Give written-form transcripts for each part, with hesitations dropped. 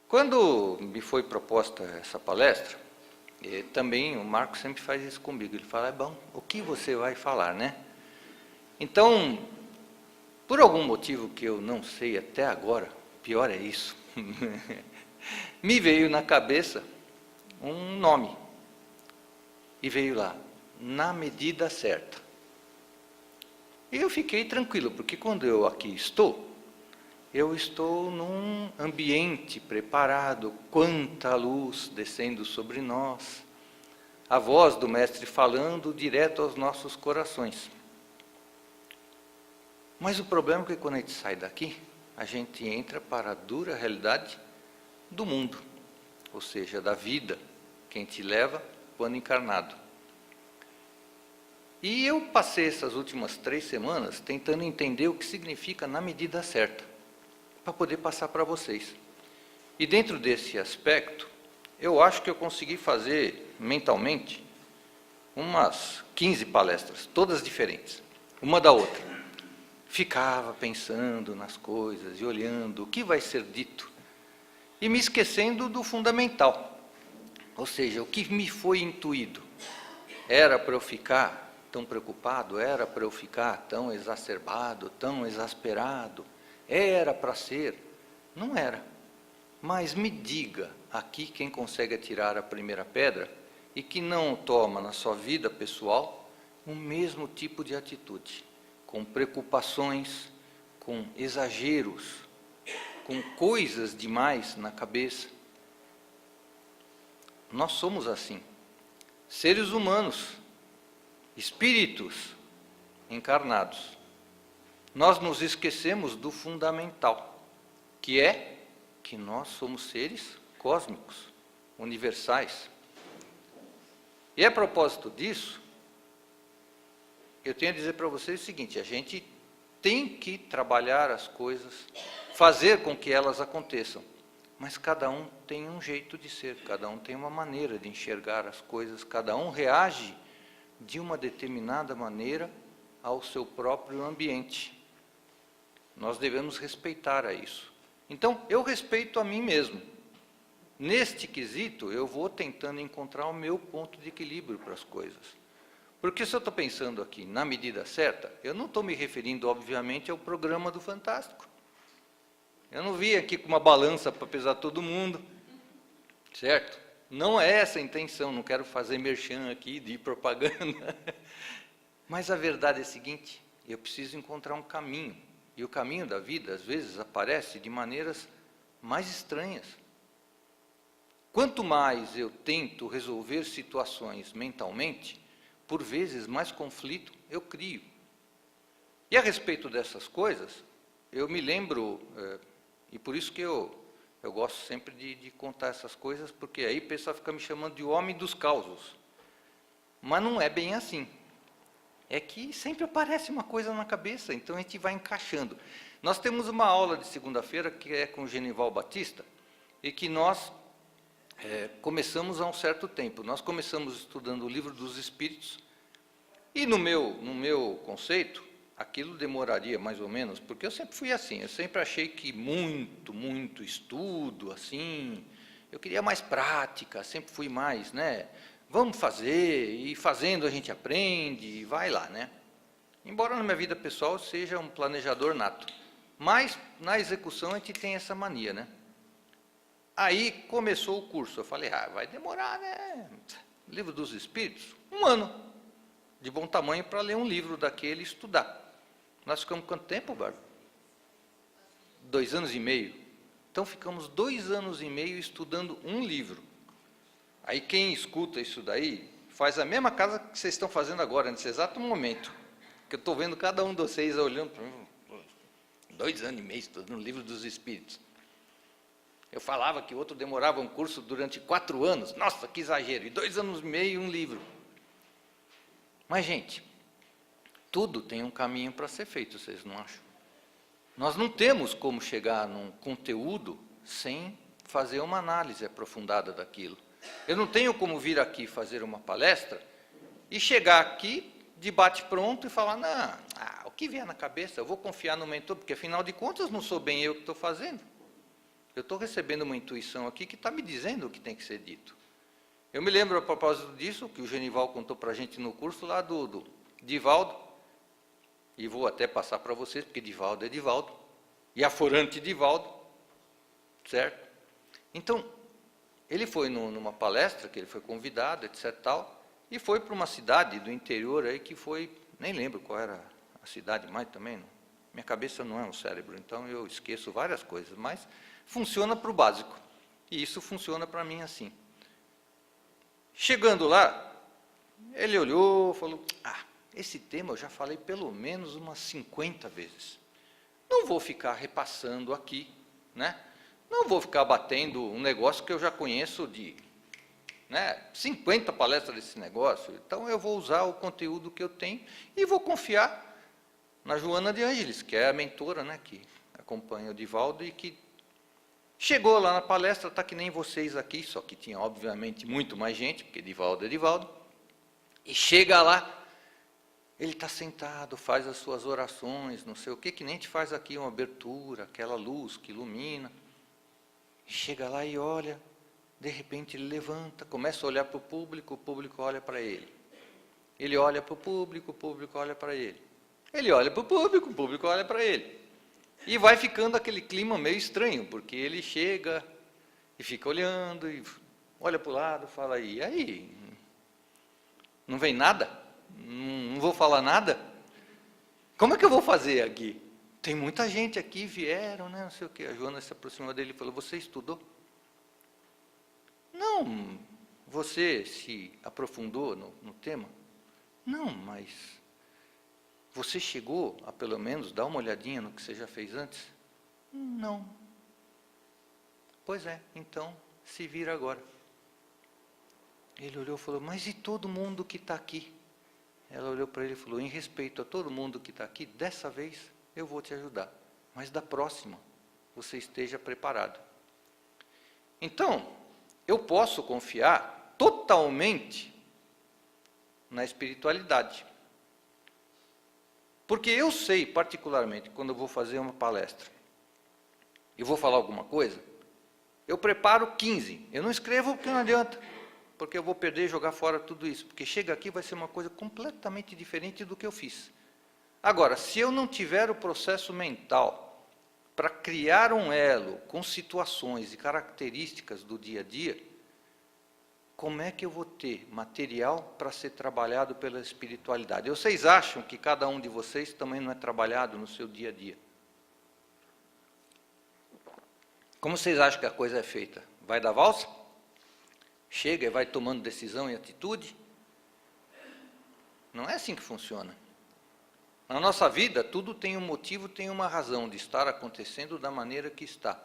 Quando me foi proposta essa palestra, também o Marco sempre faz isso comigo. Ele fala, bom, o que você vai falar, né? Então, por algum motivo que eu não sei até agora, pior é isso, me veio na cabeça um nome. E veio lá, na medida certa. E eu fiquei tranquilo, porque quando eu aqui estou, eu estou num ambiente preparado, quanta luz descendo sobre nós, a voz do Mestre falando direto aos nossos corações. Mas o problema é que quando a gente sai daqui, a gente entra para a dura realidade do mundo, ou seja, da vida que a gente leva quando encarnado. E eu passei essas últimas 3 semanas tentando entender o que significa na medida certa, para poder passar para vocês. E dentro desse aspecto, eu acho que eu consegui fazer mentalmente umas 15 palestras, todas diferentes, uma da outra. Ficava pensando nas coisas e olhando o que vai ser dito, e me esquecendo do fundamental, ou seja, o que me foi intuído. Era para eu ficar tão preocupado? Era para eu ficar tão exacerbado, tão exasperado? Era para ser? Não era. Mas me diga aqui quem consegue atirar a primeira pedra e que não toma na sua vida pessoal o mesmo tipo de atitude, com preocupações, com exageros, com coisas demais na cabeça. Nós somos assim, seres humanos, espíritos encarnados. Nós nos esquecemos do fundamental, que é que nós somos seres cósmicos, universais. E a propósito disso, eu tenho a dizer para vocês o seguinte: a gente tem que trabalhar as coisas, fazer com que elas aconteçam, mas cada um tem um jeito de ser, cada um tem uma maneira de enxergar as coisas, cada um reage de uma determinada maneira ao seu próprio ambiente. Nós devemos respeitar a isso. Então, eu respeito a mim mesmo. Neste quesito, eu vou tentando encontrar o meu ponto de equilíbrio para as coisas. Porque se eu estou pensando aqui na medida certa, eu não estou me referindo, obviamente, ao programa do Fantástico. Eu não vim aqui com uma balança para pesar todo mundo, certo? Não é essa a intenção, não quero fazer merchan aqui de propaganda. Mas a verdade é a seguinte: eu preciso encontrar um caminho. E o caminho da vida, às vezes, aparece de maneiras mais estranhas. Quanto mais eu tento resolver situações mentalmente, por vezes mais conflito eu crio. E a respeito dessas coisas, eu me lembro, e por isso que eu gosto sempre de contar essas coisas, porque aí o pessoal fica me chamando de homem dos causos. Mas não é bem assim. É que sempre aparece uma coisa na cabeça, então a gente vai encaixando. Nós temos uma aula de segunda-feira, que é com o Genival Batista, e que nós começamos há um certo tempo. Nós começamos estudando o Livro dos Espíritos, e no meu conceito, aquilo demoraria mais ou menos, porque eu sempre fui assim, eu sempre achei que muito estudo, assim, eu queria mais prática, sempre fui mais, né? Vamos fazer, e fazendo a gente aprende, e vai lá, né? Embora na minha vida pessoal eu seja um planejador nato, mas na execução a gente tem essa mania, né? Aí começou o curso, eu falei, vai demorar, né? Livro dos Espíritos, 1 ano de bom tamanho para ler um livro daquele e estudar. Nós ficamos quanto tempo, Bárbara? 2 anos e meio. Então ficamos 2 anos e meio estudando um livro. Aí quem escuta isso daí, faz a mesma coisa que vocês estão fazendo agora, nesse exato momento. Que eu estou vendo cada um de vocês olhando para mim. 2 anos e meio estudando o Livro dos Espíritos. Eu falava que outro demorava um curso durante 4 anos. Nossa, que exagero! E 2 anos e meio um livro. Mas, gente, tudo tem um caminho para ser feito, vocês não acham? Nós não temos como chegar num conteúdo sem fazer uma análise aprofundada daquilo. Eu não tenho como vir aqui fazer uma palestra e chegar aqui de bate-pronto e falar, não, o que vier na cabeça, eu vou confiar no mentor, porque afinal de contas não sou bem eu que estou fazendo. Eu estou recebendo uma intuição aqui que está me dizendo o que tem que ser dito. Eu me lembro, a propósito disso, que o Genival contou para a gente no curso lá do Divaldo, e vou até passar para vocês, porque Divaldo é Divaldo, e aforante Divaldo, certo? Então, ele foi numa palestra, que ele foi convidado, etc. tal, e foi para uma cidade do interior aí que foi, nem lembro qual era a cidade mais também, não. Minha cabeça não é um cérebro, então eu esqueço várias coisas, mas funciona para o básico, e isso funciona para mim assim. Chegando lá, ele olhou, falou, esse tema eu já falei pelo menos umas 50 vezes. Não vou ficar repassando aqui, né? Não vou ficar batendo um negócio que eu já conheço de 50 palestras desse negócio. Então, eu vou usar o conteúdo que eu tenho e vou confiar na Joana de Ângeles, que é a mentora, né, que acompanha o Divaldo e que chegou lá na palestra, está que nem vocês aqui, só que tinha, obviamente, muito mais gente, porque Divaldo é Divaldo. E chega lá, ele está sentado, faz as suas orações, não sei o que nem a gente faz aqui, uma abertura, aquela luz que ilumina. Chega lá e olha, de repente ele levanta, começa a olhar para o público olha para ele. Ele olha para o público olha para ele. Ele olha para o público olha para ele. E vai ficando aquele clima meio estranho, porque ele chega e fica olhando, e olha para o lado, fala, e aí? Não vem nada? Não vou falar nada? Como é que eu vou fazer aqui? Tem muita gente aqui, vieram, né, não sei o quê. A Joana se aproximou dele e falou, você estudou? Não. Você se aprofundou no tema? Não, mas você chegou a, pelo menos, dar uma olhadinha no que você já fez antes? Não. Pois é, então, se vira agora. Ele olhou e falou, mas e todo mundo que está aqui? Ela olhou para ele e falou, em respeito a todo mundo que está aqui, dessa vez eu vou te ajudar, mas da próxima você esteja preparado. Então, eu posso confiar totalmente na espiritualidade. Porque eu sei, particularmente, quando eu vou fazer uma palestra e vou falar alguma coisa, eu preparo 15. Eu não escrevo porque não adianta, porque eu vou perder e jogar fora tudo isso. Porque chega aqui vai ser uma coisa completamente diferente do que eu fiz. Agora, se eu não tiver o processo mental para criar um elo com situações e características do dia a dia, como é que eu vou ter material para ser trabalhado pela espiritualidade? Vocês acham que cada um de vocês também não é trabalhado no seu dia a dia? Como vocês acham que a coisa é feita? Vai dar valsa? Chega e vai tomando decisão e atitude? Não é assim que funciona. Na nossa vida, tudo tem um motivo, tem uma razão de estar acontecendo da maneira que está.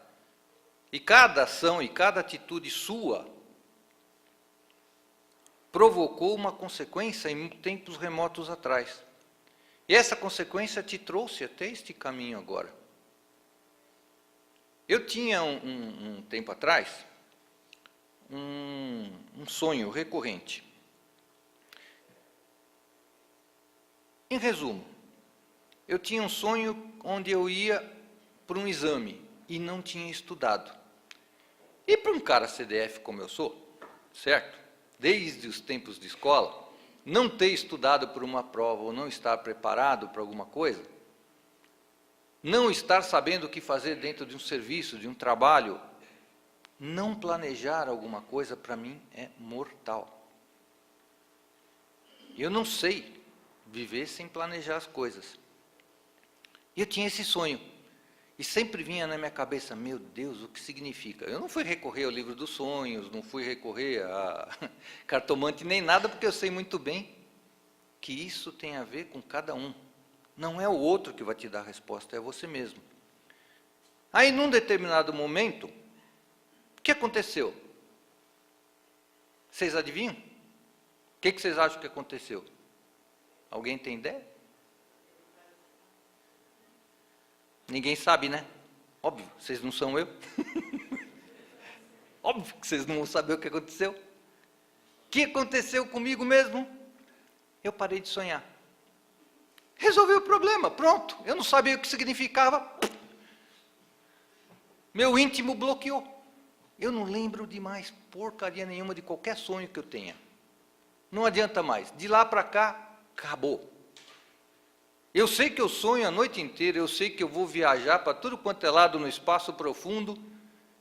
E cada ação e cada atitude sua provocou uma consequência em tempos remotos atrás. E essa consequência te trouxe até este caminho agora. Eu tinha um tempo atrás um sonho recorrente. Em resumo, eu tinha um sonho onde eu ia para um exame e não tinha estudado. E para um cara CDF como eu sou, certo? Desde os tempos de escola, não ter estudado por uma prova ou não estar preparado para alguma coisa, não estar sabendo o que fazer dentro de um serviço, de um trabalho, não planejar alguma coisa, para mim, é mortal. Eu não sei viver sem planejar as coisas. E eu tinha esse sonho. E sempre vinha na minha cabeça, meu Deus, o que significa? Eu não fui recorrer ao livro dos sonhos, não fui recorrer a cartomante nem nada, porque eu sei muito bem que isso tem a ver com cada um. Não é o outro que vai te dar a resposta, é você mesmo. Aí, num determinado momento, o que aconteceu? Vocês adivinham? O que vocês acham que aconteceu? Alguém tem ideia? Ninguém sabe, né? Óbvio, vocês não são eu. Óbvio que vocês não vão saber o que aconteceu. O que aconteceu comigo mesmo? Eu parei de sonhar. Resolvi o problema, pronto. Eu não sabia o que significava. Meu íntimo bloqueou. Eu não lembro de mais porcaria nenhuma de qualquer sonho que eu tenha. Não adianta mais. De lá para cá, acabou. Eu sei que eu sonho a noite inteira, eu sei que eu vou viajar para tudo quanto é lado no espaço profundo,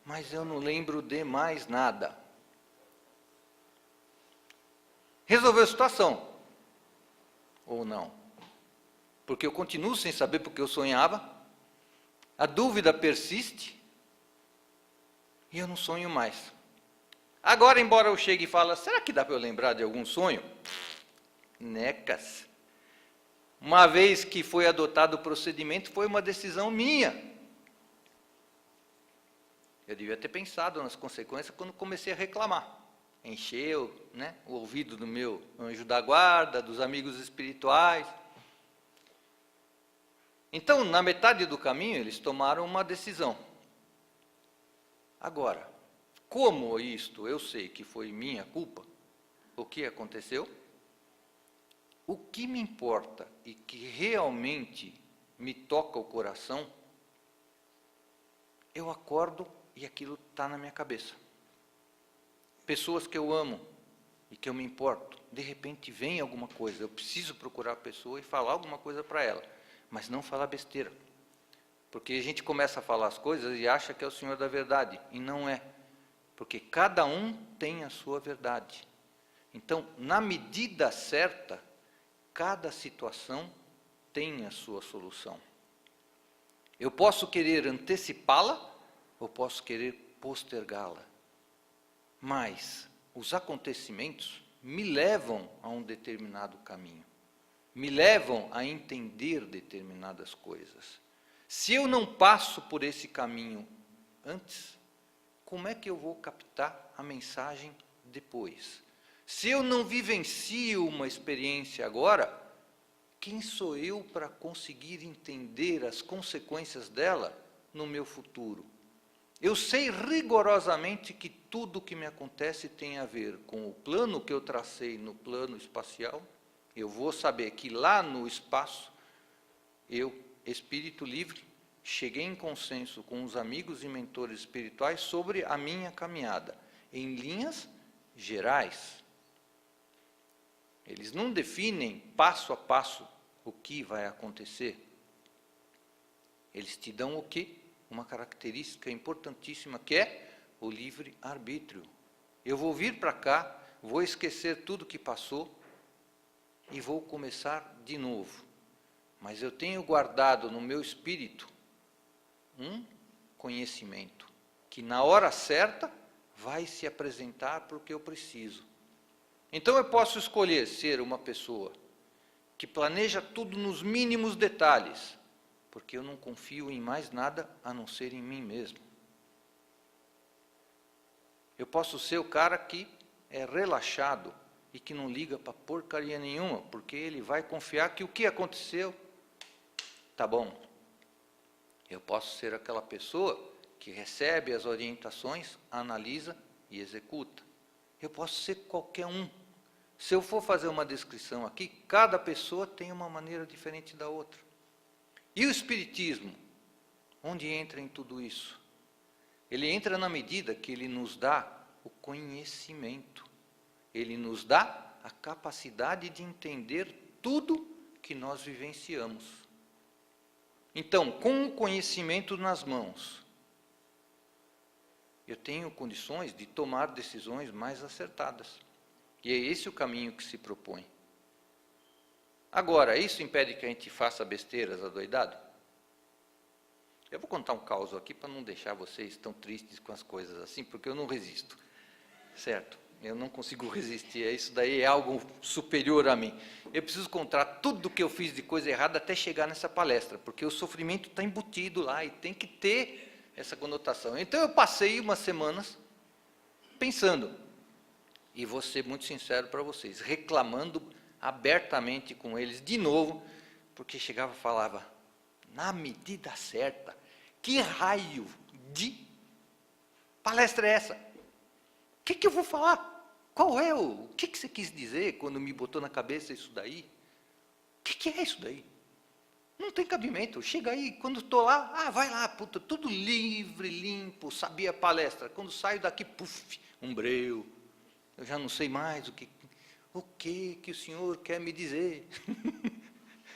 mas eu não lembro de mais nada. Resolveu a situação? Ou não? Porque eu continuo sem saber porque eu sonhava, a dúvida persiste, e eu não sonho mais. Agora, embora eu chegue e fale, será que dá para eu lembrar de algum sonho? Necas. Uma vez que foi adotado o procedimento, foi uma decisão minha. Eu devia ter pensado nas consequências quando comecei a reclamar. Encheu, né, o ouvido do meu anjo da guarda, dos amigos espirituais. Então, na metade do caminho, eles tomaram uma decisão. Agora, como isto eu sei que foi minha culpa, o que aconteceu? O que me importa e que realmente me toca o coração, eu acordo e aquilo está na minha cabeça. Pessoas que eu amo e que eu me importo, de repente vem alguma coisa, eu preciso procurar a pessoa e falar alguma coisa para ela, mas não falar besteira. Porque a gente começa a falar as coisas e acha que é o Senhor da verdade, e não é. Porque cada um tem a sua verdade. Então, na medida certa, cada situação tem a sua solução. Eu posso querer antecipá-la, ou posso querer postergá-la. Mas os acontecimentos me levam a um determinado caminho. Me levam a entender determinadas coisas. Se eu não passo por esse caminho antes, como é que eu vou captar a mensagem depois? Se eu não vivencio uma experiência agora, quem sou eu para conseguir entender as consequências dela no meu futuro? Eu sei rigorosamente que tudo o que me acontece tem a ver com o plano que eu tracei no plano espacial. Eu vou saber que lá no espaço, eu, espírito livre, cheguei em consenso com os amigos e mentores espirituais sobre a minha caminhada, em linhas gerais. Eles não definem passo a passo o que vai acontecer. Eles te dão o quê? Uma característica importantíssima que é o livre-arbítrio. Eu vou vir para cá, vou esquecer tudo que passou e vou começar de novo. Mas eu tenho guardado no meu espírito um conhecimento que na hora certa vai se apresentar porque eu preciso. Então eu posso escolher ser uma pessoa que planeja tudo nos mínimos detalhes, porque eu não confio em mais nada a não ser em mim mesmo. Eu posso ser o cara que é relaxado e que não liga para porcaria nenhuma, porque ele vai confiar que o que aconteceu tá bom. Eu posso ser aquela pessoa que recebe as orientações, analisa e executa. Eu posso ser qualquer um. Se eu for fazer uma descrição aqui, cada pessoa tem uma maneira diferente da outra. E o Espiritismo, onde entra em tudo isso? Ele entra na medida que ele nos dá o conhecimento. Ele nos dá a capacidade de entender tudo que nós vivenciamos. Então, com o conhecimento nas mãos, eu tenho condições de tomar decisões mais acertadas. E é esse o caminho que se propõe. Agora, isso impede que a gente faça besteiras adoidado? Eu vou contar um caos aqui para não deixar vocês tão tristes com as coisas assim, porque eu não resisto. Certo? Eu não consigo resistir. Isso daí é algo superior a mim. Eu preciso contar tudo o que eu fiz de coisa errada até chegar nessa palestra, porque o sofrimento está embutido lá e tem que ter essa conotação. Então eu passei umas semanas pensando, e vou ser muito sincero para vocês, reclamando abertamente com eles de novo, porque chegava e falava, na medida certa, que raio de palestra é essa? O que eu vou falar? Qual é o que você quis dizer quando me botou na cabeça isso daí? O que é isso daí? Não tem cabimento. Chega aí, quando estou lá, vai lá, puta, tudo livre, limpo, sabia palestra. Quando saio daqui, puf, um breu. Eu já não sei mais o que o senhor quer me dizer.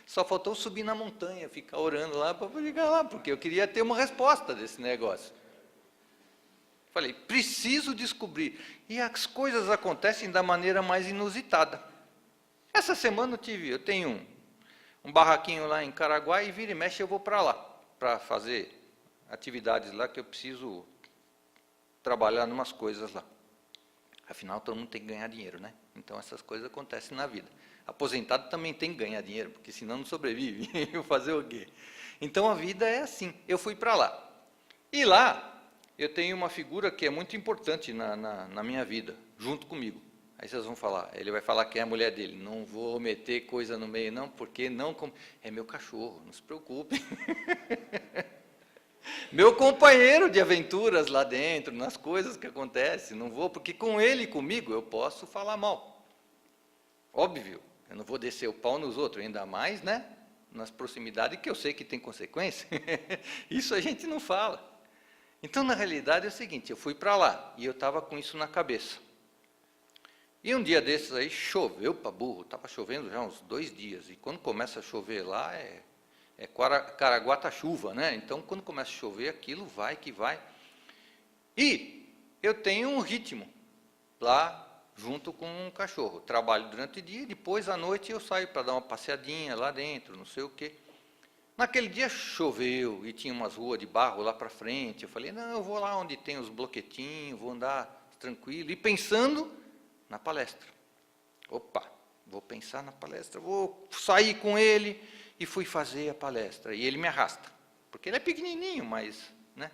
Só faltou subir na montanha, ficar orando lá para chegar lá, porque eu queria ter uma resposta desse negócio. Falei, preciso descobrir. E as coisas acontecem da maneira mais inusitada. Essa semana eu tenho um barraquinho lá em Caraguá e vira e mexe eu vou para lá, para fazer atividades lá que eu preciso trabalhar em umas coisas lá. Afinal, todo mundo tem que ganhar dinheiro, né? Então, essas coisas acontecem na vida. Aposentado também tem que ganhar dinheiro, porque senão não sobrevive. Eu fazer o quê? Então, a vida é assim. Eu fui para lá. E lá, eu tenho uma figura que é muito importante na minha vida, junto comigo. Aí vocês vão falar, ele vai falar que é a mulher dele. Não vou meter coisa no meio, não, porque não... É meu cachorro, não se preocupe. Meu companheiro de aventuras lá dentro, nas coisas que acontecem, não vou, porque com ele e comigo eu posso falar mal. Óbvio, eu não vou descer o pau nos outros, ainda mais, né, nas proximidades que eu sei que tem consequência. Isso a gente não fala. Então, na realidade, é o seguinte, eu fui para lá e eu estava com isso na cabeça. E um dia desses aí, choveu para burro, estava chovendo já uns 2 dias, e quando começa a chover lá, Caraguá-chuva, né? Então, quando começa a chover, aquilo vai que vai. E eu tenho um ritmo lá, junto com um cachorro. Trabalho durante o dia, e depois, à noite, eu saio para dar uma passeadinha lá dentro, não sei o quê. Naquele dia choveu, e tinha umas ruas de barro lá para frente. Eu falei, não, eu vou lá onde tem os bloquetinhos, vou andar tranquilo. E pensando na palestra. Opa, vou pensar na palestra, vou sair com ele... E fui fazer a palestra, e ele me arrasta, porque ele é pequenininho, mas, né,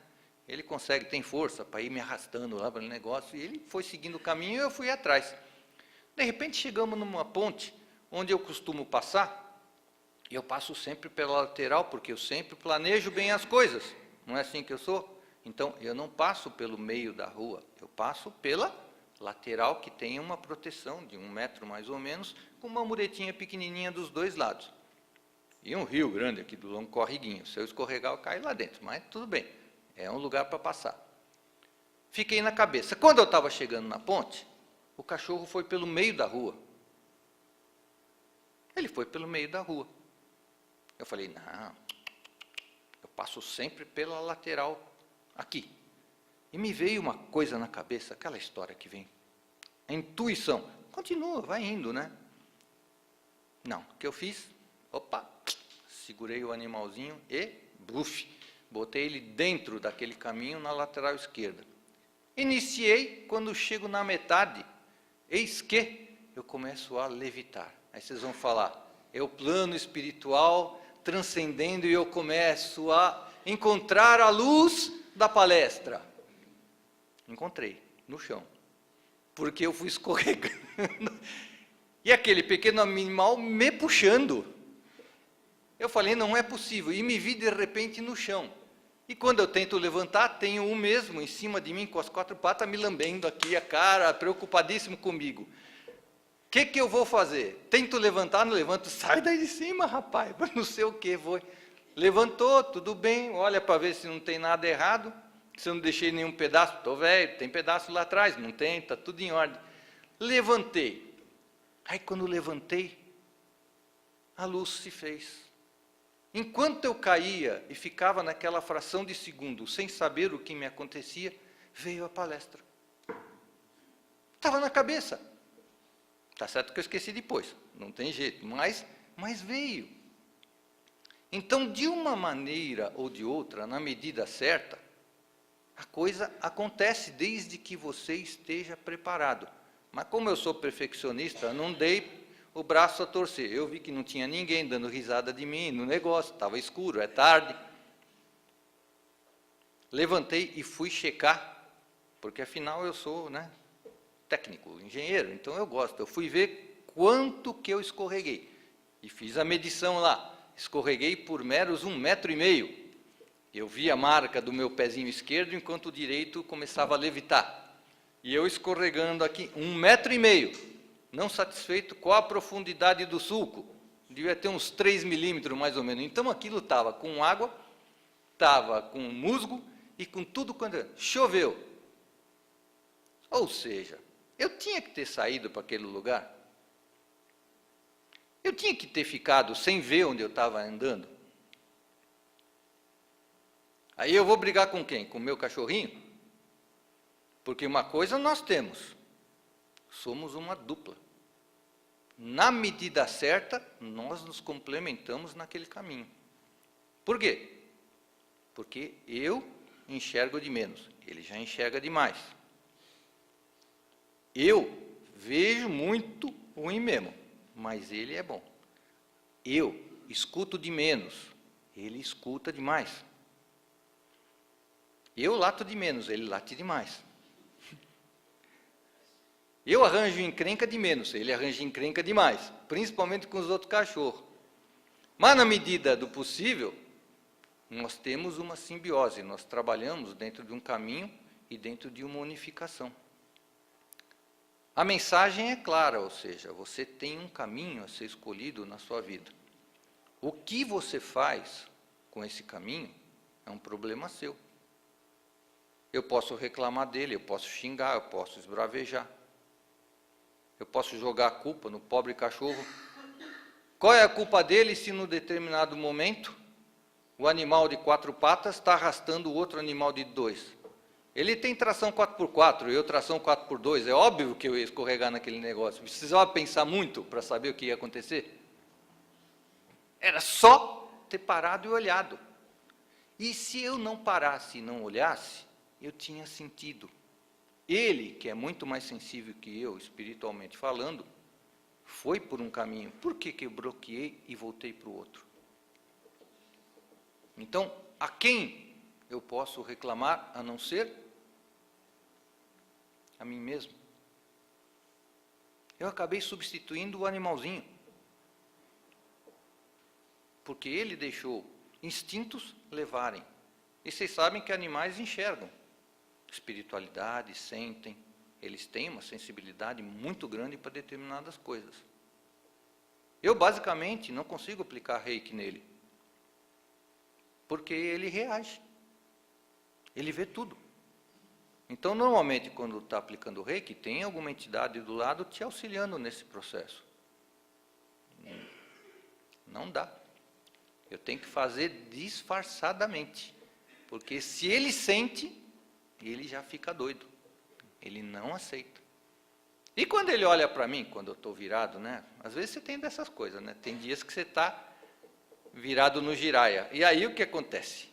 ele consegue, tem força para ir me arrastando lá para o negócio, e ele foi seguindo o caminho e eu fui atrás. De repente chegamos numa ponte, onde eu costumo passar, e eu passo sempre pela lateral, porque eu sempre planejo bem as coisas, não é assim que eu sou? Então, eu não passo pelo meio da rua, eu passo pela lateral, que tem uma proteção de 1 metro mais ou menos, com uma muretinha pequenininha dos 2 lados. E um rio grande aqui do longo corriguinho. Se eu escorregar, eu caio lá dentro. Mas tudo bem, é um lugar para passar. Fiquei na cabeça. Quando eu estava chegando na ponte, o cachorro foi pelo meio da rua. Ele foi pelo meio da rua. Eu falei, não, eu passo sempre pela lateral aqui. E me veio uma coisa na cabeça, aquela história que vem. A intuição. Continua, vai indo, né? Não, o que eu fiz? Opa, segurei o animalzinho e, buf, botei ele dentro daquele caminho na lateral esquerda. Iniciei, quando chego na metade, eis que eu começo a levitar. Aí vocês vão falar, é o plano espiritual transcendendo e eu começo a encontrar a luz da palestra. Encontrei, no chão, porque eu fui escorregando. E aquele pequeno animal me puxando. Eu falei, não é possível, e me vi de repente no chão. E quando eu tento levantar, tem o mesmo em cima de mim, com as 4 patas, me lambendo aqui a cara, preocupadíssimo comigo. O que eu vou fazer? Tento levantar, não levanto, sai daí de cima, rapaz, não sei o que, vou. Levantou, tudo bem, olha para ver se não tem nada errado, se eu não deixei nenhum pedaço, estou velho, tem pedaço lá atrás, não tem, está tudo em ordem. Levantei. Aí quando levantei, a luz se fez. Enquanto eu caía e ficava naquela fração de segundo, sem saber o que me acontecia, veio a palestra. Estava na cabeça. Está certo que eu esqueci depois, não tem jeito, mas veio. Então, de uma maneira ou de outra, na medida certa, a coisa acontece desde que você esteja preparado. Mas como eu sou perfeccionista, não dei o braço a torcer. Eu vi que não tinha ninguém dando risada de mim no negócio, estava escuro, é tarde. Levantei e fui checar, porque afinal eu sou, né, técnico, engenheiro, então eu gosto. Eu fui ver quanto que eu escorreguei. E fiz a medição lá. Escorreguei por meros 1,5 metro. Eu vi a marca do meu pezinho esquerdo, enquanto o direito começava a levitar. E eu escorregando aqui 1,5 metro. Não satisfeito com a profundidade do sulco, devia ter uns 3 milímetros mais ou menos. Então aquilo estava com água, estava com musgo e com tudo quando choveu. Ou seja, eu tinha que ter saído para aquele lugar. Eu tinha que ter ficado sem ver onde eu estava andando. Aí eu vou brigar com quem? Com o meu cachorrinho? Porque uma coisa nós temos, somos uma dupla. Na medida certa, nós nos complementamos naquele caminho. Por quê? Porque eu enxergo de menos, ele já enxerga demais. Eu vejo muito ruim mesmo, mas ele é bom. Eu escuto de menos, ele escuta demais. Eu lato de menos, ele late demais. Eu arranjo encrenca de menos, ele arranja encrenca demais, principalmente com os outros cachorros. Mas na medida do possível, nós temos uma simbiose, nós trabalhamos dentro de um caminho e dentro de uma unificação. A mensagem é clara, ou seja, você tem um caminho a ser escolhido na sua vida. O que você faz com esse caminho é um problema seu. Eu posso reclamar dele, eu posso xingar, eu posso esbravejar. Eu posso jogar a culpa no pobre cachorro. Qual é a culpa dele se, num determinado momento, o animal de 4 patas está arrastando o outro animal de 2? Ele tem tração 4x4 e eu tração 4x2. É óbvio que eu ia escorregar naquele negócio. Precisava pensar muito para saber o que ia acontecer. Era só ter parado e olhado. E se eu não parasse e não olhasse, eu tinha sentido. Ele, que é muito mais sensível que eu, espiritualmente falando, foi por um caminho. Por que eu bloqueei e voltei para o outro? Então, a quem eu posso reclamar, a não ser a mim mesmo? Eu acabei substituindo o animalzinho. Porque ele deixou instintos levarem. E vocês sabem que animais enxergam espiritualidade, sentem, eles têm uma sensibilidade muito grande para determinadas coisas. Eu, basicamente, não consigo aplicar reiki nele, porque ele reage, ele vê tudo. Então, normalmente, quando está aplicando reiki, tem alguma entidade do lado te auxiliando nesse processo. Não dá. Eu tenho que fazer disfarçadamente, porque se ele sente, ele já fica doido, ele não aceita. E quando ele olha para mim, quando eu estou virado, né? Às vezes você tem dessas coisas, né? Tem dias que você está virado no giraia. E aí o que acontece?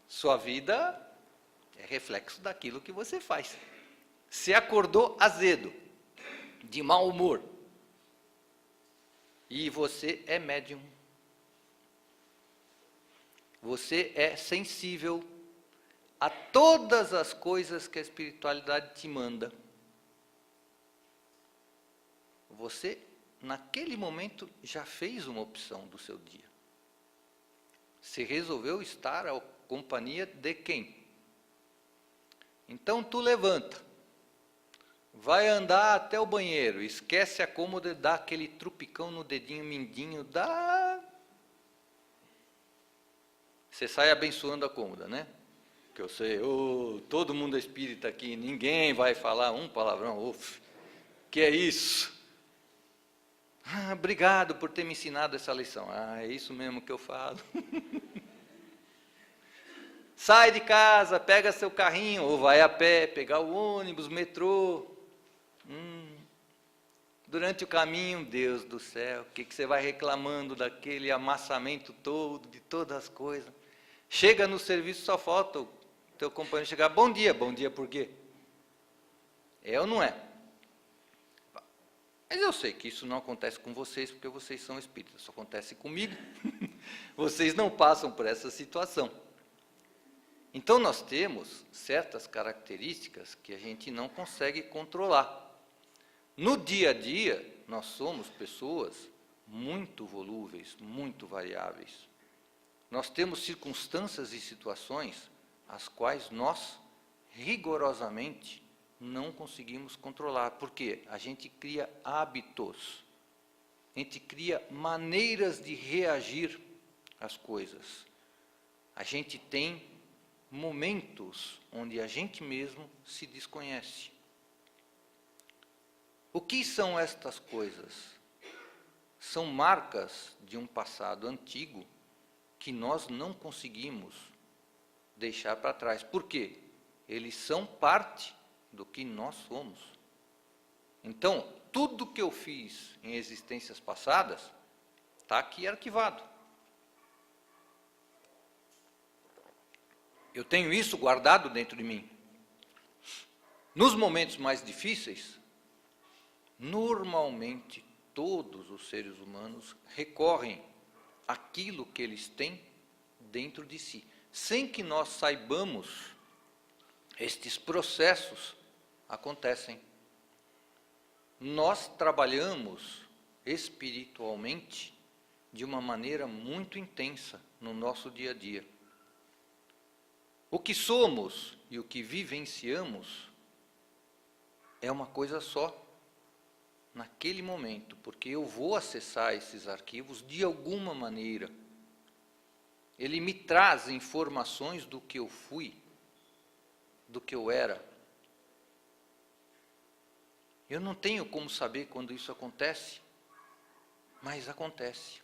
Sua vida é reflexo daquilo que você faz. Você acordou azedo, de mau humor, e você é médium. Você é sensível a todas as coisas que a espiritualidade te manda. Você, naquele momento, já fez uma opção do seu dia. Você resolveu estar à companhia de quem? Então, tu levanta, vai andar até o banheiro, esquece a cômoda, dá aquele trupicão no dedinho mindinho, Você sai abençoando a cômoda, né? Que eu sei, todo mundo é espírita aqui, ninguém vai falar um palavrão, que é isso? Obrigado por ter me ensinado essa lição. É isso mesmo que eu falo. Sai de casa, pega seu carrinho, ou vai a pé, pegar o ônibus, metrô. Durante o caminho, Deus do céu, o que você vai reclamando daquele amassamento todo, de todas as coisas? Chega no serviço, só falta o teu companheiro chegar, bom dia por quê? É ou não é? Mas eu sei que isso não acontece com vocês, porque vocês são espíritas, isso acontece comigo. Vocês não passam por essa situação. Então nós temos certas características que a gente não consegue controlar. No dia a dia, nós somos pessoas muito volúveis, muito variáveis. Nós temos circunstâncias e situações as quais nós, rigorosamente, não conseguimos controlar. Por quê? A gente cria hábitos. a gente cria maneiras de reagir às coisas. A gente tem momentos onde a gente mesmo se desconhece. O que são estas coisas? São marcas de um passado antigo que nós não conseguimos deixar para trás. Por quê? Eles são parte do que nós somos. Então, tudo que eu fiz em existências passadas está aqui arquivado. Eu tenho isso guardado dentro de mim. Nos momentos mais difíceis, normalmente todos os seres humanos recorrem àquilo que eles têm dentro de si. Sem que nós saibamos, estes processos acontecem. Nós trabalhamos espiritualmente de uma maneira muito intensa no nosso dia a dia. O que somos e o que vivenciamos é uma coisa só, naquele momento, porque eu vou acessar esses arquivos de alguma maneira. Ele me traz informações do que eu fui, do que eu era. Eu não tenho como saber quando isso acontece, mas acontece.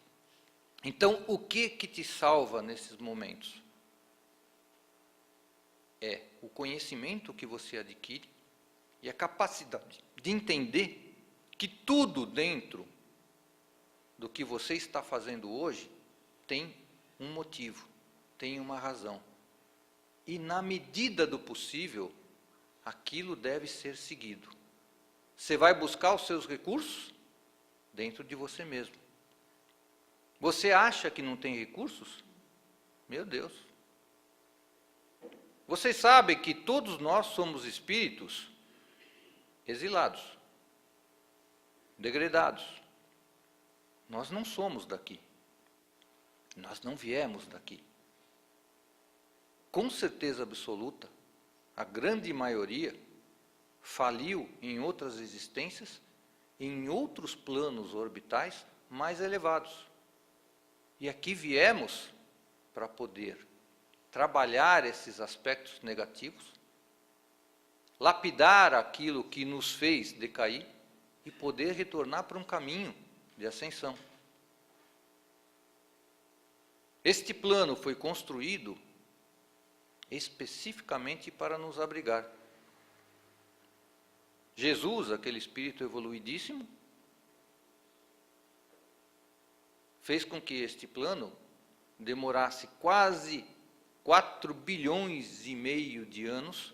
Então, o que te salva nesses momentos? É o conhecimento que você adquire e a capacidade de entender que tudo dentro do que você está fazendo hoje tem um motivo, tem uma razão. E na medida do possível, aquilo deve ser seguido. Você vai buscar os seus recursos dentro de você mesmo. Você acha que não tem recursos? Meu Deus. Vocês sabem que todos nós somos espíritos exilados, degredados. Nós não somos daqui. Nós não viemos daqui. Com certeza absoluta, a grande maioria faliu em outras existências, em outros planos orbitais mais elevados. E aqui viemos para poder trabalhar esses aspectos negativos, lapidar aquilo que nos fez decair e poder retornar para um caminho de ascensão. Este plano foi construído especificamente para nos abrigar. Jesus, aquele espírito evoluidíssimo, fez com que este plano demorasse quase 4 bilhões e meio de anos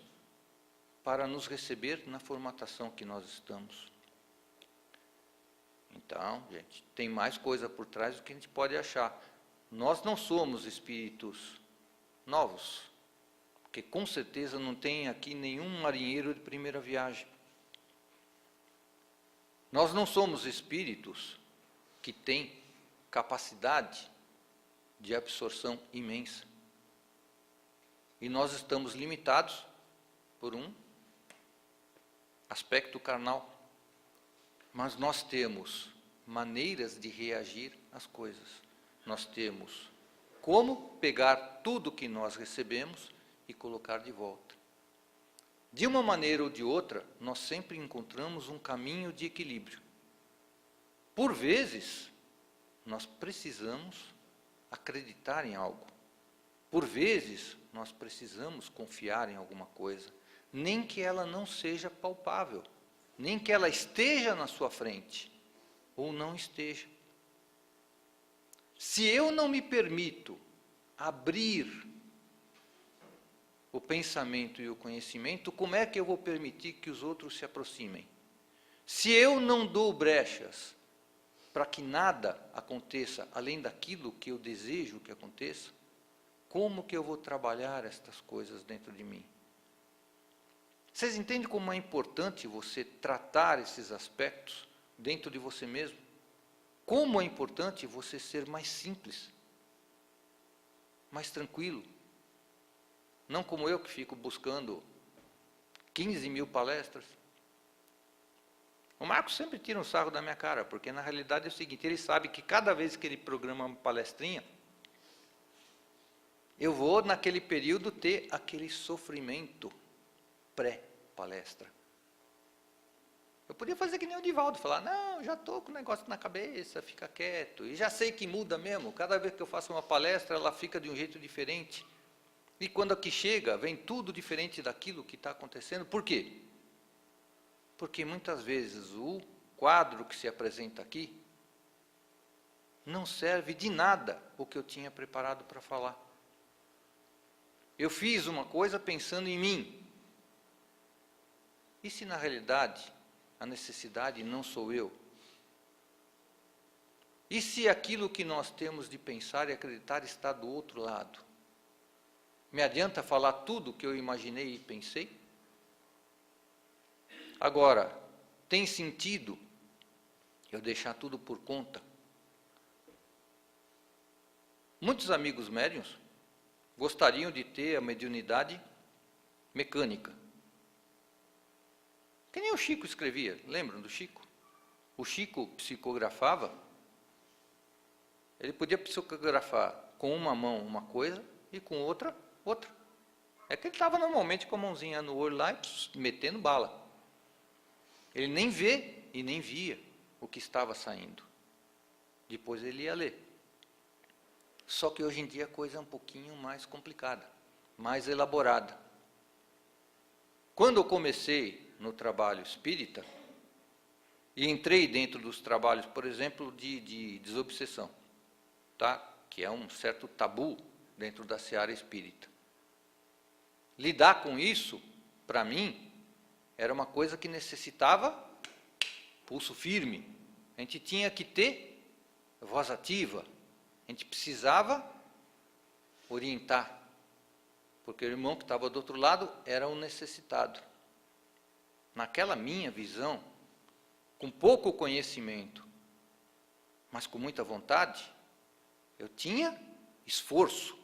para nos receber na formatação que nós estamos. Então, gente, tem mais coisa por trás do que a gente pode achar. Nós não somos espíritos novos, porque com certeza não tem aqui nenhum marinheiro de primeira viagem. Nós não somos espíritos que têm capacidade de absorção imensa. E nós estamos limitados por um aspecto carnal. Mas nós temos maneiras de reagir às coisas. Nós temos como pegar tudo que nós recebemos e colocar de volta. De uma maneira ou de outra, nós sempre encontramos um caminho de equilíbrio. Por vezes, nós precisamos acreditar em algo. Por vezes, nós precisamos confiar em alguma coisa, nem que ela não seja palpável, nem que ela esteja na sua frente, ou não esteja. Se eu não me permito abrir o pensamento e o conhecimento, como é que eu vou permitir que os outros se aproximem? Se eu não dou brechas para que nada aconteça além daquilo que eu desejo que aconteça, como que eu vou trabalhar estas coisas dentro de mim? Vocês entendem como é importante você tratar esses aspectos dentro de você mesmo? Como é importante você ser mais simples, mais tranquilo. Não como eu que fico buscando 15 mil palestras. O Marcos sempre tira um sarro da minha cara, porque na realidade é o seguinte, ele sabe que cada vez que ele programa uma palestrinha, eu vou naquele período ter aquele sofrimento pré-palestra. Eu podia fazer que nem o Divaldo, falar, não, já estou com o negócio na cabeça, fica quieto, e já sei que muda mesmo, cada vez que eu faço uma palestra, ela fica de um jeito diferente. E quando aqui chega, vem tudo diferente daquilo que está acontecendo. Por quê? Porque muitas vezes o quadro que se apresenta aqui não serve de nada o que eu tinha preparado para falar. Eu fiz uma coisa pensando em mim. E se na realidade a necessidade não sou eu? E se aquilo que nós temos de pensar e acreditar está do outro lado? Me adianta falar tudo o que eu imaginei e pensei? Agora, tem sentido eu deixar tudo por conta? Muitos amigos médiuns gostariam de ter a mediunidade mecânica. Que nem o Chico escrevia, lembram do Chico? O Chico psicografava, ele podia psicografar com uma mão uma coisa e com outra, outra. É que ele estava normalmente com a mãozinha no olho lá e metendo bala. Ele nem vê e nem via o que estava saindo. Depois ele ia ler. Só que hoje em dia a coisa é um pouquinho mais complicada, mais elaborada. Quando eu comecei no trabalho espírita, e entrei dentro dos trabalhos, por exemplo, de desobsessão, tá? Que é um certo tabu dentro da seara espírita. Lidar com isso, para mim, era uma coisa que necessitava pulso firme. A gente tinha que ter voz ativa. A gente precisava orientar. Porque o irmão que estava do outro lado era um necessitado. Naquela minha visão, com pouco conhecimento, mas com muita vontade, eu tinha esforço.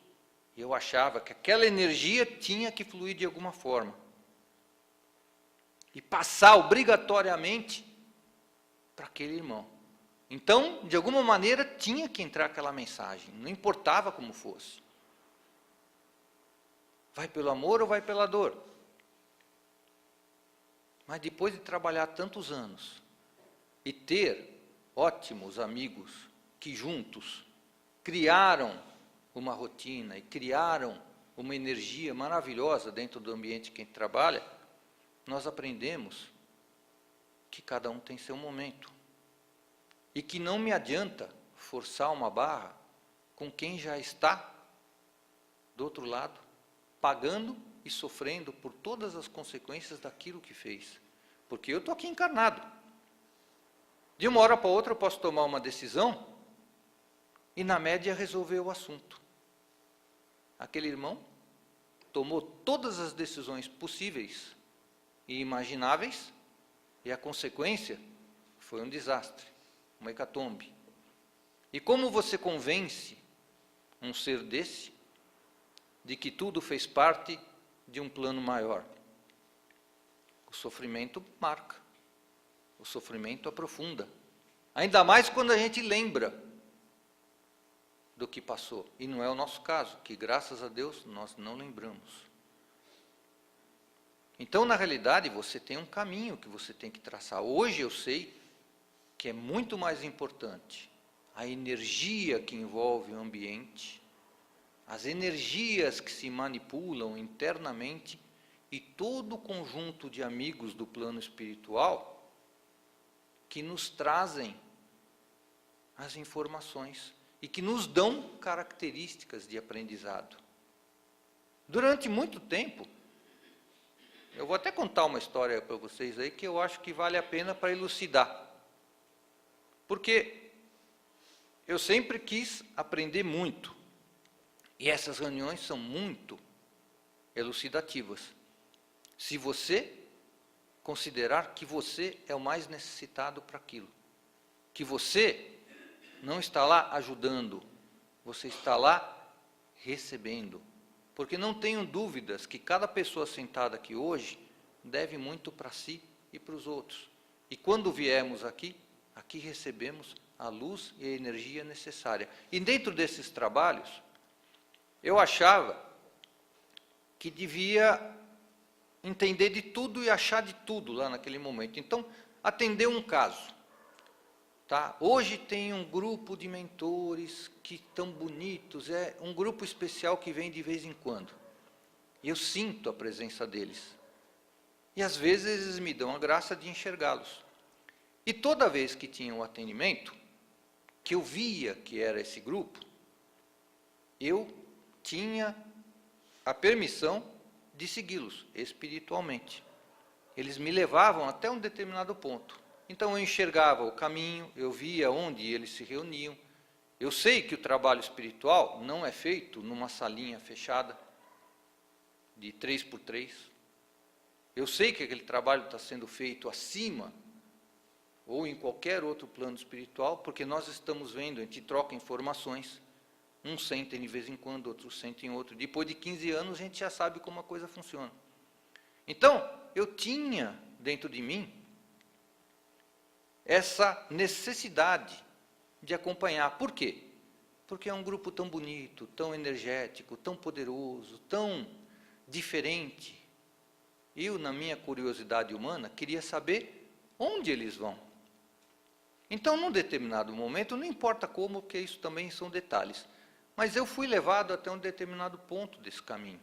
E eu achava que aquela energia tinha que fluir de alguma forma. E passar obrigatoriamente para aquele irmão. Então, de alguma maneira, tinha que entrar aquela mensagem, não importava como fosse. Vai pelo amor ou vai pela dor? Mas depois de trabalhar tantos anos e ter ótimos amigos que juntos criaram uma rotina e criaram uma energia maravilhosa dentro do ambiente que a gente trabalha, nós aprendemos que cada um tem seu momento. E que não me adianta forçar uma barra com quem já está do outro lado, pagando e sofrendo por todas as consequências daquilo que fez. Porque eu estou aqui encarnado. De uma hora para outra eu posso tomar uma decisão e na média resolver o assunto. Aquele irmão tomou todas as decisões possíveis e imagináveis, e a consequência foi um desastre, uma hecatombe. E como você convence um ser desse de que tudo fez parte de um plano maior? O sofrimento marca, o sofrimento aprofunda, ainda mais quando a gente lembra do que passou, e não é o nosso caso, que graças a Deus nós não lembramos. Então, na realidade, você tem um caminho que você tem que traçar. Hoje eu sei que é muito mais importante a energia que envolve o ambiente, as energias que se manipulam internamente e todo o conjunto de amigos do plano espiritual que nos trazem as informações e que nos dão características de aprendizado. Durante muito tempo, eu vou até contar uma história para vocês aí que eu acho que vale a pena para elucidar. Porque eu sempre quis aprender muito. E essas reuniões são muito elucidativas. Se você considerar que você é o mais necessitado para aquilo. Que você não está lá ajudando, você está lá recebendo. Porque não tenho dúvidas que cada pessoa sentada aqui hoje deve muito para si e para os outros. E quando viemos aqui, aqui recebemos a luz e a energia necessária. E dentro desses trabalhos, eu achava que devia entender de tudo e achar de tudo lá naquele momento. Então, atender um caso. Tá? Hoje tem um grupo de mentores que estão bonitos, é um grupo especial que vem de vez em quando. E eu sinto a presença deles. E às vezes eles me dão a graça de enxergá-los. E toda vez que tinha um atendimento, que eu via que era esse grupo, eu tinha a permissão de segui-los espiritualmente. Eles me levavam até um determinado ponto. Então eu enxergava o caminho, eu via onde eles se reuniam. Eu sei que o trabalho espiritual não é feito numa salinha fechada, de 3x3. Eu sei que aquele trabalho está sendo feito acima, ou em qualquer outro plano espiritual, porque nós estamos vendo, a gente troca informações, uns sentem de vez em quando, outros sentem outro. Depois de 15 anos, a gente já sabe como a coisa funciona. Então, eu tinha dentro de mim essa necessidade de acompanhar. Por quê? Porque é um grupo tão bonito, tão energético, tão poderoso, tão diferente. Eu, na minha curiosidade humana, queria saber onde eles vão. Então, num determinado momento, não importa como, porque isso também são detalhes, mas eu fui levado até um determinado ponto desse caminho.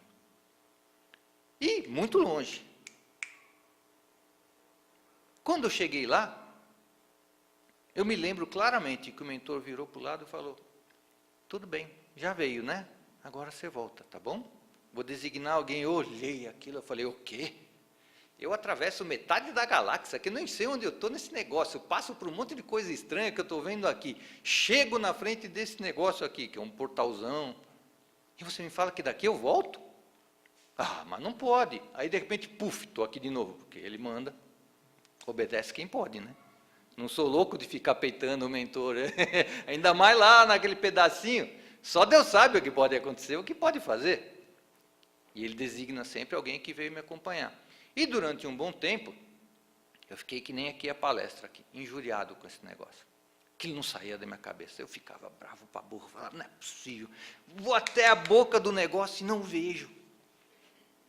E muito longe. Quando eu cheguei lá, eu me lembro claramente que o mentor virou para o lado e falou: tudo bem, já veio, né? Agora você volta, tá bom? Vou designar alguém. Eu olhei aquilo, eu falei: o quê? Eu atravesso metade da galáxia, que eu nem sei onde eu estou nesse negócio, eu passo por um monte de coisa estranha que eu estou vendo aqui, chego na frente desse negócio aqui, que é um portalzão, e você me fala que daqui eu volto? Ah, mas não pode. Aí, de repente, puf, estou aqui de novo, porque ele manda, obedece quem pode, né? Não sou louco de ficar peitando o mentor, ainda mais lá naquele pedacinho, só Deus sabe o que pode acontecer, o que pode fazer. E ele designa sempre alguém que veio me acompanhar. E durante um bom tempo, eu fiquei que nem aqui a palestra, aqui, injuriado com esse negócio. Aquilo não saía da minha cabeça, eu ficava bravo para burro, falava: não é possível, vou até a boca do negócio e não vejo.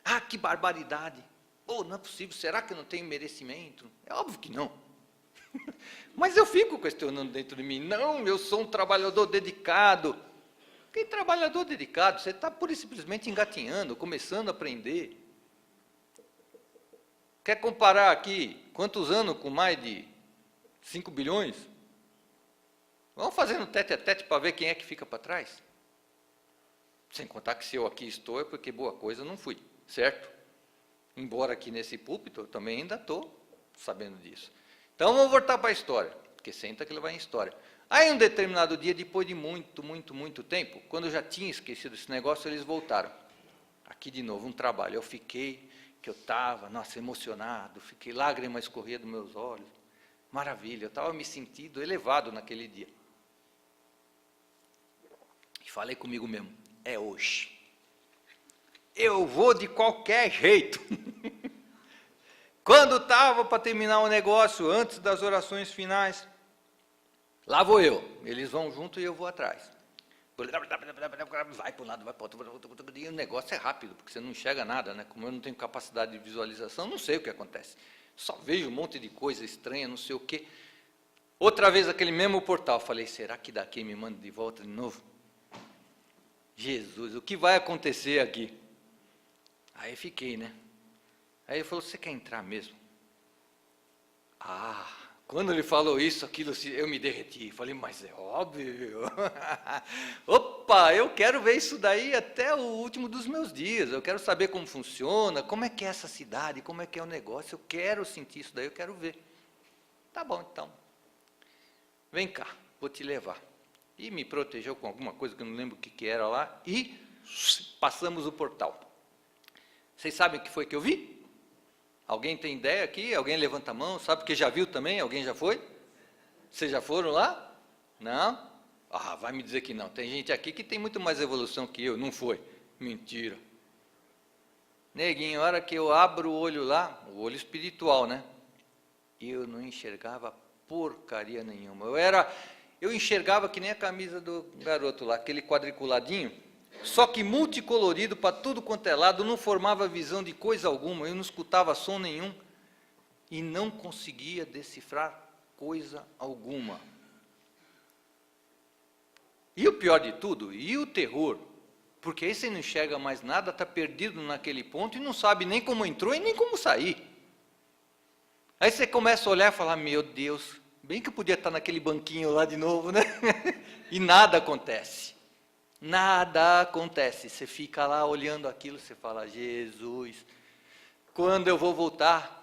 Ah, que barbaridade, oh, não é possível, será que eu não tenho merecimento? É óbvio que não. Mas eu fico questionando dentro de mim: não, eu sou um trabalhador dedicado. Que trabalhador dedicado? Você está pura e simplesmente engatinhando, começando a aprender. Quer comparar aqui quantos anos com mais de 5 bilhões? Vamos fazendo tete a tete para ver quem é que fica para trás. Sem contar que se eu aqui estou é porque boa coisa não fui, certo? Embora aqui nesse púlpito eu também ainda estou sabendo disso. Então vamos voltar para a história, porque senta que ele vai em história. Aí um determinado dia, depois de muito tempo, quando eu já tinha esquecido esse negócio, eles voltaram. Aqui de novo, um trabalho. Eu fiquei, que eu estava, nossa, emocionado, fiquei, lágrimas escorriam dos meus olhos. Maravilha, eu estava me sentindo elevado naquele dia. E falei comigo mesmo: é hoje. Eu vou de qualquer jeito. Quando estava para terminar o negócio, antes das orações finais, lá vou eu. Eles vão junto e eu vou atrás. Vai para um lado, vai para o outro. E o negócio é rápido, porque você não enxerga nada, né? Como eu não tenho capacidade de visualização, não sei o que acontece. Só vejo um monte de coisa estranha, não sei o quê. Outra vez aquele mesmo portal. Falei: será que daqui me manda de volta de novo? Jesus, o que vai acontecer aqui? Aí fiquei, né? Aí ele falou: você quer entrar mesmo? Ah, quando ele falou isso, aquilo, eu me derreti. Falei: mas é óbvio. Opa, eu quero ver isso daí até o último dos meus dias. Eu quero saber como funciona, como é que é essa cidade, como é que é o negócio. Eu quero sentir isso daí, eu quero ver. Tá bom, então. Vem cá, vou te levar. E me protegeu com alguma coisa que eu não lembro o que era lá. E passamos o portal. Vocês sabem o que foi que eu vi? Alguém tem ideia aqui? Alguém levanta a mão? Sabe que já viu também? Alguém já foi? Vocês já foram lá? Não? Ah, vai me dizer que não. Tem gente aqui que tem muito mais evolução que eu. Não foi. Mentira. Neguinho, a hora que eu abro o olho lá, o olho espiritual, né? e eu não enxergava porcaria nenhuma. Eu enxergava que nem a camisa do garoto lá, aquele quadriculadinho, só que multicolorido para tudo quanto é lado, não formava visão de coisa alguma, eu não escutava som nenhum e não conseguia decifrar coisa alguma. E o pior de tudo, e o terror, porque aí você não enxerga mais nada, está perdido naquele ponto e não sabe nem como entrou e nem como sair. Aí você começa a olhar e falar, meu Deus, bem que eu podia estar naquele banquinho lá de novo, né? E nada acontece. Nada acontece. Você fica lá olhando aquilo, você fala, Jesus, quando eu vou voltar?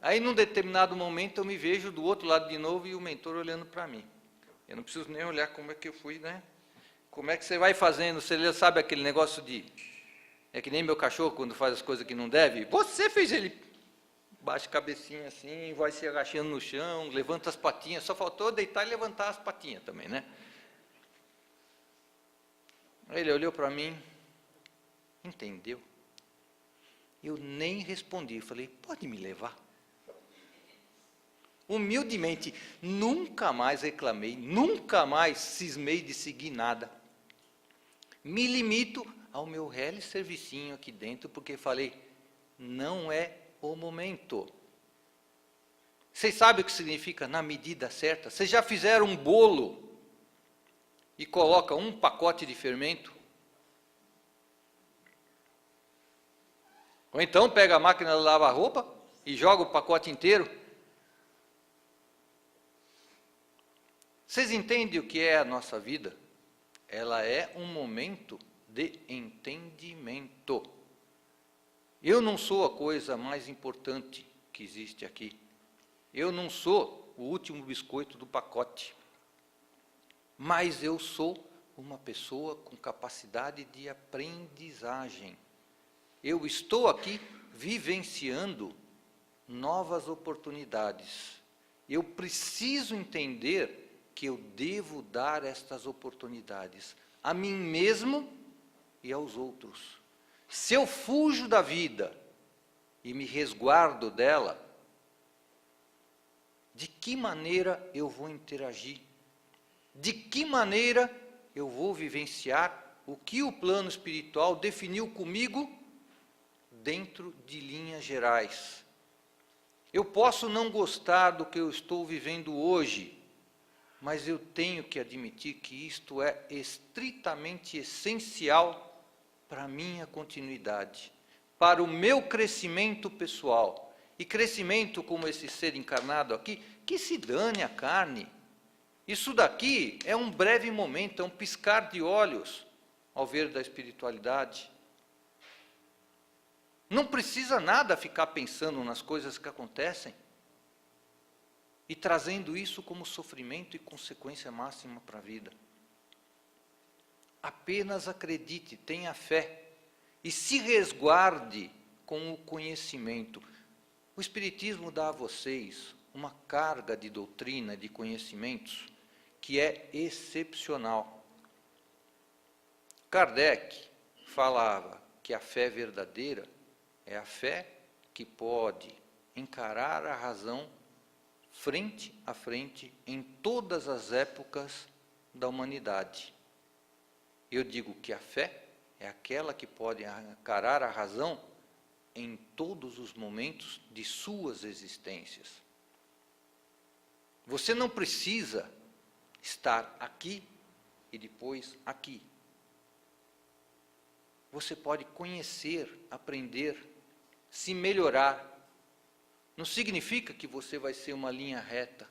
Aí, num determinado momento, eu me vejo do outro lado de novo e o mentor olhando para mim. Eu não preciso nem olhar como é que eu fui, né? Como é que você vai fazendo? Você sabe aquele negócio de... É que nem meu cachorro, quando faz as coisas que não deve. Você fez ele... Baixa a cabecinha assim, vai se agachando no chão, levanta as patinhas. Só faltou deitar e levantar as patinhas também, né? Aí ele olhou para mim, entendeu? Eu nem respondi, falei, pode me levar? Humildemente, nunca mais reclamei, nunca mais cismei de seguir nada. Me limito ao meu reles servicinho aqui dentro, porque falei, não é o momento. Vocês sabem o que significa na medida certa? Vocês já fizeram um bolo e colocam um pacote de fermento? Ou então pega a máquina de lavar roupa e joga o pacote inteiro? Vocês entendem o que é a nossa vida? Ela é um momento de entendimento. Eu não sou a coisa mais importante que existe aqui. Eu não sou o último biscoito do pacote. Mas eu sou uma pessoa com capacidade de aprendizagem. Eu estou aqui vivenciando novas oportunidades. Eu preciso entender que eu devo dar estas oportunidades a mim mesmo e aos outros. Se eu fujo da vida e me resguardo dela, de que maneira eu vou interagir? De que maneira eu vou vivenciar o que o plano espiritual definiu comigo dentro de linhas gerais? Eu posso não gostar do que eu estou vivendo hoje, mas eu tenho que admitir que isto é estritamente essencial para a minha continuidade, para o meu crescimento pessoal. E crescimento como esse ser encarnado aqui, que se dane a carne. Isso daqui é um breve momento, é um piscar de olhos ao ver da espiritualidade. Não precisa nada ficar pensando nas coisas que acontecem e trazendo isso como sofrimento e consequência máxima para a vida. Apenas acredite, tenha fé e se resguarde com o conhecimento. O Espiritismo dá a vocês uma carga de doutrina, de conhecimentos, que é excepcional. Kardec falava que a fé verdadeira é a fé que pode encarar a razão frente a frente em todas as épocas da humanidade. Eu digo que a fé é aquela que pode encarar a razão em todos os momentos de suas existências. Você não precisa estar aqui e depois aqui. Você pode conhecer, aprender, se melhorar. Não significa que você vai ser uma linha reta.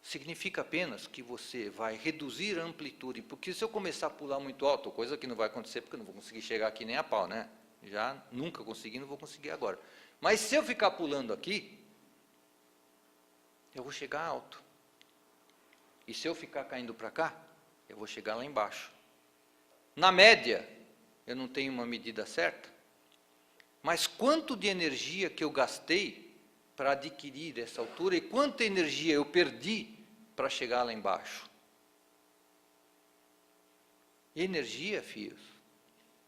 Significa apenas que você vai reduzir a amplitude, porque se eu começar a pular muito alto, coisa que não vai acontecer, porque eu não vou conseguir chegar aqui nem a pau, né? Já nunca consegui, não vou conseguir agora. Mas se eu ficar pulando aqui, eu vou chegar alto. E se eu ficar caindo para cá, eu vou chegar lá embaixo. Na média, eu não tenho uma medida certa, mas quanto de energia que eu gastei para adquirir essa altura e quanta energia eu perdi para chegar lá embaixo? E energia, filhos,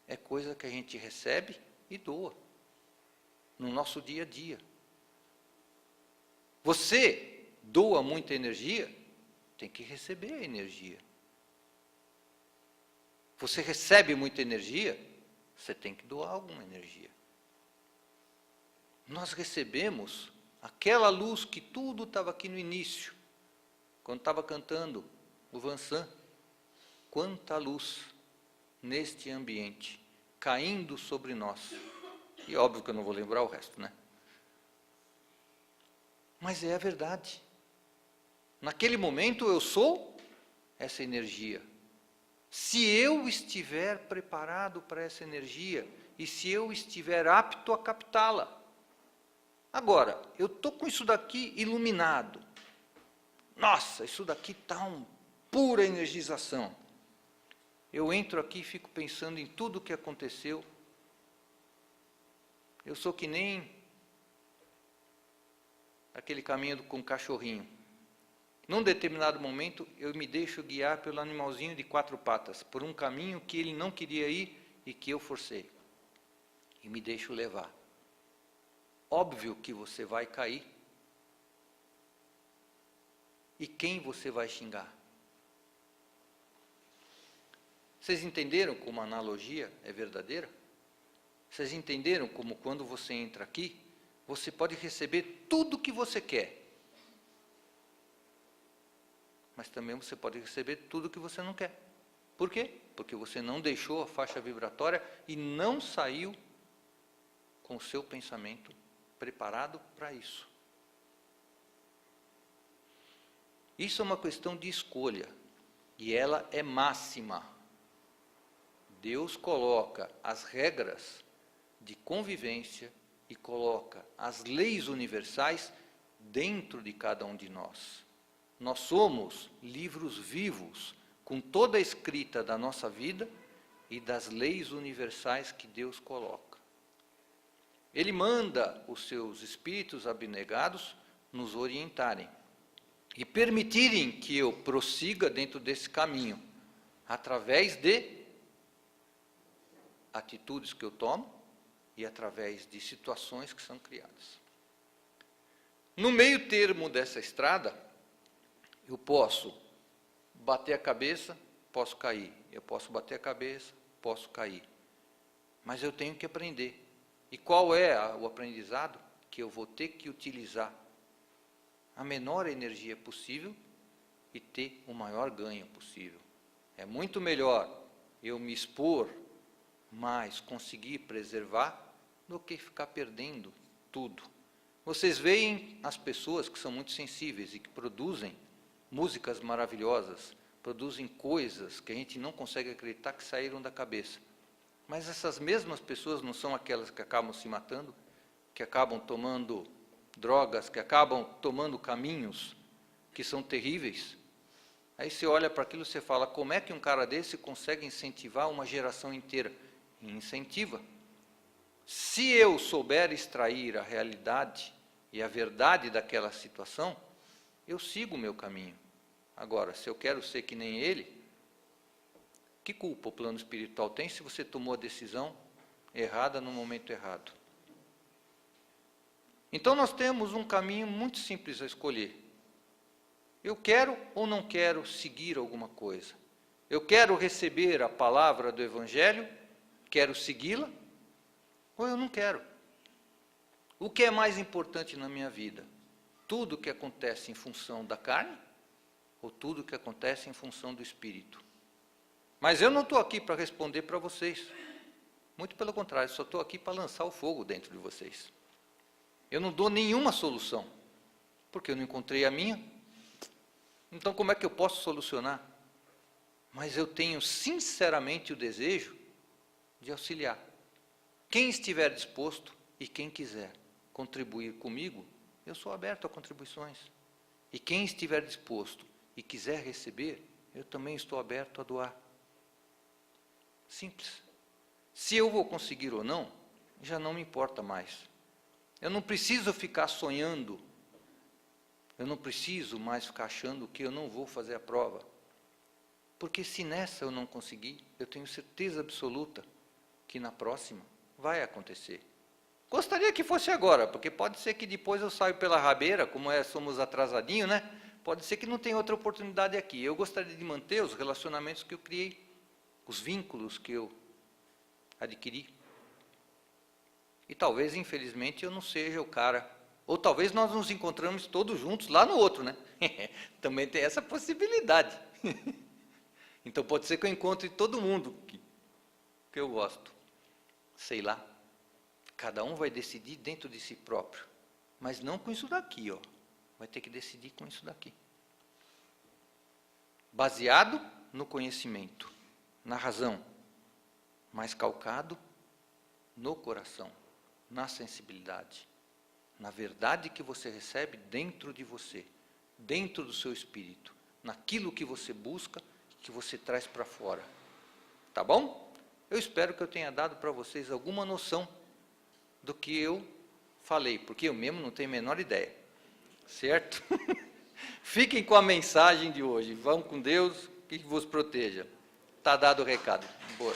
é coisa que a gente recebe e doa no nosso dia a dia. Você doa muita energia, tem que receber a energia. Você recebe muita energia, você tem que doar alguma energia. Nós recebemos aquela luz que tudo estava aqui no início, quando estava cantando o Vansan. Quanta luz neste ambiente, caindo sobre nós. E óbvio que eu não vou lembrar o resto, né? Mas é a verdade. Naquele momento eu sou essa energia. Se eu estiver preparado para essa energia, e se eu estiver apto a captá-la. Agora, eu estou com isso daqui iluminado. Nossa, isso daqui está uma pura energização. Eu entro aqui e fico pensando em tudo o que aconteceu. Eu sou que nem aquele caminho com o cachorrinho. Num determinado momento, eu me deixo guiar pelo animalzinho de 4 patas, por um caminho que ele não queria ir e que eu forcei. E me deixo levar. Óbvio que você vai cair. E quem você vai xingar? Vocês entenderam como a analogia é verdadeira? Vocês entenderam como quando você entra aqui, você pode receber tudo o que você quer. Mas também você pode receber tudo o que você não quer. Por quê? Porque você não deixou a faixa vibratória e não saiu com o seu pensamento preparado para isso. Isso é uma questão de escolha. E ela é máxima. Deus coloca as regras de convivência e coloca as leis universais dentro de cada um de nós. Nós somos livros vivos, com toda a escrita da nossa vida e das leis universais que Deus coloca. Ele manda os seus espíritos abnegados nos orientarem e permitirem que eu prossiga dentro desse caminho, através de atitudes que eu tomo e através de situações que são criadas. No meio termo dessa estrada, eu posso bater a cabeça, posso cair. Eu posso bater a cabeça, posso cair. Mas eu tenho que aprender. E qual é o aprendizado? Que eu vou ter que utilizar a menor energia possível e ter o maior ganho possível. É muito melhor eu me expor, mas conseguir preservar, do que ficar perdendo tudo. Vocês veem as pessoas que são muito sensíveis e que produzem músicas maravilhosas, produzem coisas que a gente não consegue acreditar que saíram da cabeça. Mas essas mesmas pessoas não são aquelas que acabam se matando, que acabam tomando drogas, que acabam tomando caminhos que são terríveis. Aí você olha para aquilo e você fala, como é que um cara desse consegue incentivar uma geração inteira? E incentiva. Se eu souber extrair a realidade e a verdade daquela situação, eu sigo o meu caminho. Agora, se eu quero ser que nem ele, que culpa o plano espiritual tem se você tomou a decisão errada no momento errado? Então nós temos um caminho muito simples a escolher. Eu quero ou não quero seguir alguma coisa? Eu quero receber a palavra do Evangelho, quero segui-la, ou eu não quero? O que é mais importante na minha vida? Tudo que acontece em função da carne, ou tudo que acontece em função do Espírito? Mas eu não estou aqui para responder para vocês. Muito pelo contrário, só estou aqui para lançar o fogo dentro de vocês. Eu não dou nenhuma solução, porque eu não encontrei a minha. Então como é que eu posso solucionar? Mas eu tenho sinceramente o desejo de auxiliar. Quem estiver disposto e quem quiser contribuir comigo, eu sou aberto a contribuições. E quem estiver disposto e quiser receber, eu também estou aberto a doar. Simples. Se eu vou conseguir ou não, já não me importa mais. Eu não preciso ficar sonhando. Eu não preciso mais ficar achando que eu não vou fazer a prova. Porque se nessa eu não conseguir, eu tenho certeza absoluta que na próxima vai acontecer. Gostaria que fosse agora, porque pode ser que depois eu saio pela rabeira, como somos atrasadinhos, né? Pode ser que não tenha outra oportunidade aqui. Eu gostaria de manter os relacionamentos que eu criei, os vínculos que eu adquiri. E talvez, infelizmente, eu não seja o cara. Ou talvez nós nos encontramos todos juntos lá no outro, né? Também tem essa possibilidade. Então pode ser que eu encontre todo mundo que eu gosto. Sei lá. Cada um vai decidir dentro de si próprio. Mas não com isso daqui, ó. Vai ter que decidir com isso daqui. Baseado no conhecimento, na razão, mas calcado no coração, na sensibilidade, na verdade que você recebe dentro de você, dentro do seu espírito, naquilo que você busca, que você traz para fora. Tá bom? Eu espero que eu tenha dado para vocês alguma noção do que eu falei, porque eu mesmo não tenho a menor ideia. Certo? Fiquem com a mensagem de hoje. Vão com Deus, que vos proteja. Está dado o recado. Boa.